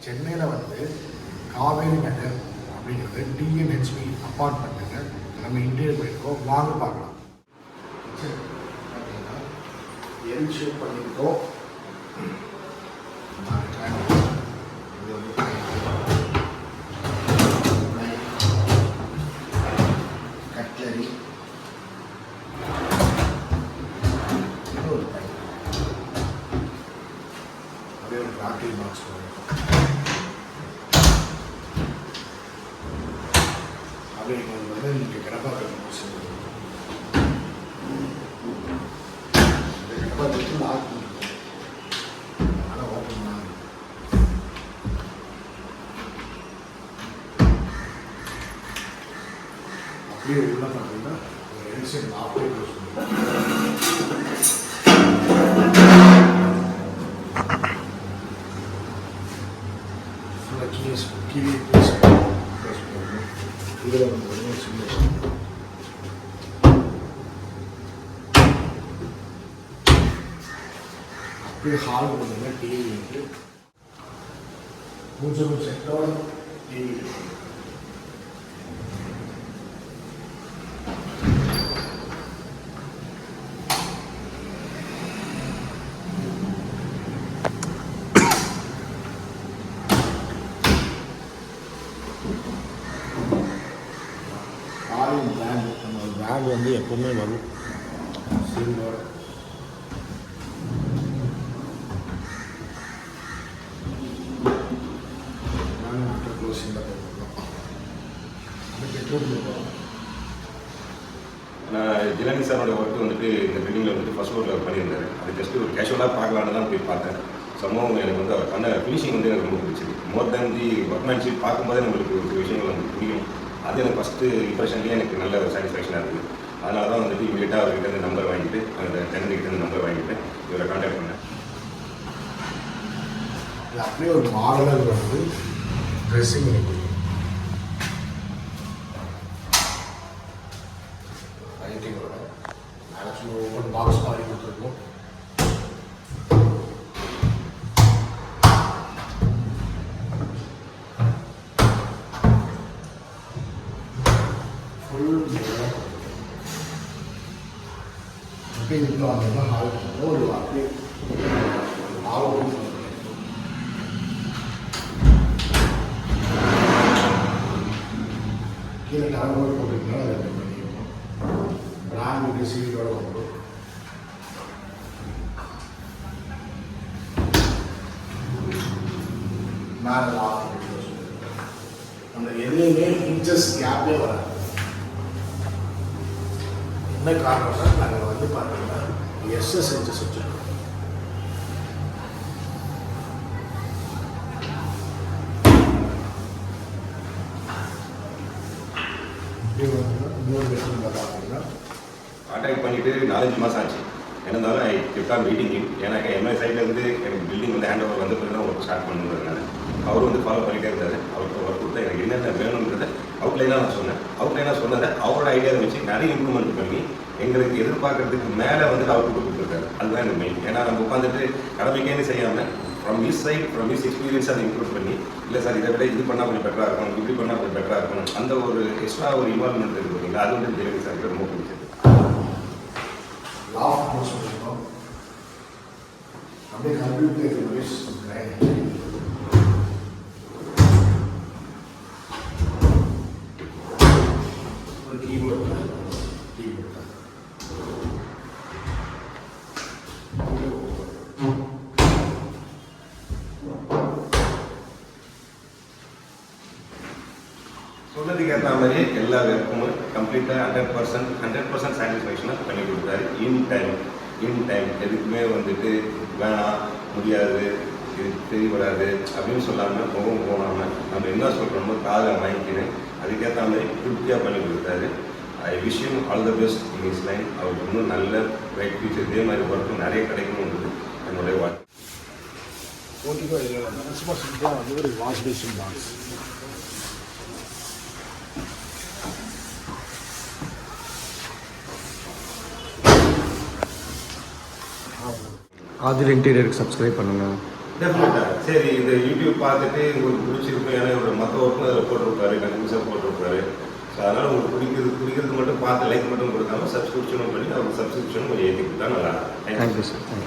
சென்னையில் வந்து காவேரி நகர் அப்படிங்கிறது டிஎன்ஹெச்பி அப்பார்ட்மெண்ட்டுங்க. நம்ம இன்டீரியர் போயிருக்கோம், வாங்க பார்க்கலாம். பார்த்தீங்கன்னா எல் ஷேப் பண்ணியிருக்கோம். கட்லரி அப்படியே ஒரு ராக்கெட் பாக்ஸ் அப்படியே வந்து இங்கே கிடப்பாக்கம் இந்த கிடப்பாக்கத்துக்கு லாக் பண்ணிருக்கோம். அதனால் ஓப்பன் பண்ணாங்க. அப்படியே உள்ள பார்த்தீங்கன்னா ஒரு எல்சைட் அப்படியே க்ளோஸ் பண்ணிருக்கோம். ஃபுல்லாக கீழே க்ளோஸ் பண்ணிருக்கோம். இதில் வந்து அப்படியே ஹால் வந்து டிவி இருக்கு. பூஜை செட்டோட டிவி இருக்கு. காரின் பேண்ட், நம்ம பேண்ட் வந்து எப்பவுமே வரும் சீலோட. நான் ஜிலானி சாரோட ஒர்க்கு வந்துட்டு இந்த பில்டிங்கில் வந்துட்டு ஃபர்ஸ்ட் ஃப்ளோரில் பண்ணியிருந்தாரு. அது ஜஸ்ட் ஒரு கேஷுவலாக பார்க்கலான்னு தான் போய் பார்த்தேன். சம்பவம் எனக்கு வந்து அவர் பண்ண ஃபினிஷிங் வந்து எனக்கு ரொம்ப பிடிச்சிது. மோர் தேன் தி ஒர்க்மேன்ஷிப் பார்க்கும்போதே நம்மளுக்கு ஒரு விஷயங்கள் வந்து புரியும். அது எனக்கு ஃபஸ்ட்டு இம்ப்ரெஷன்லேயே எனக்கு நல்ல ஒரு சாட்டிஸ்ஃபேக்ஷனாக இருக்குது. அதனால தான் வந்துட்டு இமீடியட்டாக அவர்கிட்ட இந்த நம்பர் வாங்கிட்டு அந்த டெனன்ட்கிட்ட இந்த நம்பர் வாங்கிட்டு இவரை கான்டாக்ட் பண்ணேன். அப்படியே ஒரு மாடலாக வந்து ட்ரெஸ்ஸிங் இருக்குது. லைட்டிங்கோட ஆக்சுவலி ஓப்பன் பாக்ஸ் மாதிரி கொடுத்துருக்கோம். ஃபுல் அப்படியே இன்னும் அந்த ஹால் ஒரு அப்படியே ஹால் கீழே டவர் போட்டிருக்கோம். அதை பண்ணியிருக்கோம். பிராண்ட் சீட்டோட வந்துடும். மேலே லாக் அந்த எதுலையுமே இன்ச்சஸ் கேப்பே வராது. என்ன காரணம்னா நாங்கள் வந்து பார்த்தீங்கன்னா எஸ்எஸ் இன்ச்சஸ் வச்சுருக்கோம். கான்டாக்ட் பண்ணிவிட்டு 4-5 மாதம் ஆச்சு. என்னந்தாலும் ஐ கெப்ட் ஆன் வெயிட்டிங். ஏன்னா எம்ஐ சைட்லேருந்து எனக்கு பில்டிங் வந்து ஹேண்ட் ஓவர் வந்த பிறகு தான் ஒர்க் ஸ்டார்ட் பண்ணுறதுனால அவரும் வந்து ஃபாலோ பண்ணிகிட்டே இருந்தார். அவருக்கு ஒர்க் கொடுத்தா எனக்கு என்னென்ன வேணுங்கிறத அவுட்லைனாக நான் சொன்னேன். அவுட்லைனாக சொன்னதை அவரோட ஐடியாவை வச்சு நிறைய இம்ப்ரூவ்மெண்ட் பண்ணி எங்களுக்கு எதிர்பார்க்கறதுக்கு மேலே வந்து அவுட் கொடுத்துருக்காரு. அதுதான் எனக்கு மெயின். ஏன்னா நம்ம உட்காந்துட்டு கடமைக்கேன்னு செய்யாமல் from his side from his experience அதை இம்ப்ரூவ் பண்ணி இல்லை சார் இதை விட இது பண்ணால் கொஞ்சம் பெட்டராக இருக்கணும், இப்படி பண்ணால் கொஞ்சம் பெட்டராக இருக்கணும், அந்த ஒரு எக்ஸ்ட்ரா ஒரு இன்வால்மெண்ட் இருக்குது பார்த்தீங்களா, அது வந்து ஜெயலலிதா சாருக்கு ரொம்ப பிடிச்சது. லாஃப்ட் க்ளோஸ் பண்ணியிருக்கோம். அப்படியே கம்ப்யூட்டர் வேஸ் ஒரு கீபோர்டு சொன்னதுக்கு ஏற்ற மாதிரி எல்லா ஒர்க்குமே கம்ப்ளீட்டாக 100% சாட்டிஸ்ஃபேக்ஷனாக பண்ணி கொடுத்தாரு. இன் டைம் எதுக்குமே வந்துட்டு வேணாம், முடியாது, இது தெரிய வராது அப்படின்னு சொல்லாமல் முகம் போகாமல் நம்ம என்ன சொல்கிறோமோ காதை வாங்கிக்கின்னு அதுக்கேற்ற மாதிரி திருப்தியாக பண்ணி கொடுத்தாரு. I wish you all the best in is line. அவருக்கு இன்னும் நல்ல ரைட் ஃபியூச்சர் இதே மாதிரி ஒர்க்கு நிறைய கிடைக்கணுன்றது என்னுடைய வாழ்க்கை. ஓகேவா? இதில் வந்து ஒரு வாஷ் பேஷன் பாக்ஸ். ஆதில் இன்டீரியருக்கு சப்ஸ்கிரைப் பண்ணுங்கள். டெஃபினட்டாக சரி இந்த யூடியூப் பார்த்துட்டு உங்களுக்கு பிடிச்சிருக்கும், ஏன்னா இவரோட மற்ற ஒர்க்கும் அதில் போட்டிருப்பாரு, கண்டிப்பாக போட்டிருப்பாரு. ஸோ அதனால் உங்களுக்கு பிடிக்கிறது மட்டும் பார்த்து லைக் மட்டும் கொடுக்காம சப்ஸ்கிரிப்ஷனும் பண்ணி அவருக்கு சப்ஸ்கிரிப்ஷனும் கொஞ்சம் ஏற்றி கொடுத்தா நல்லா. Thank you sir.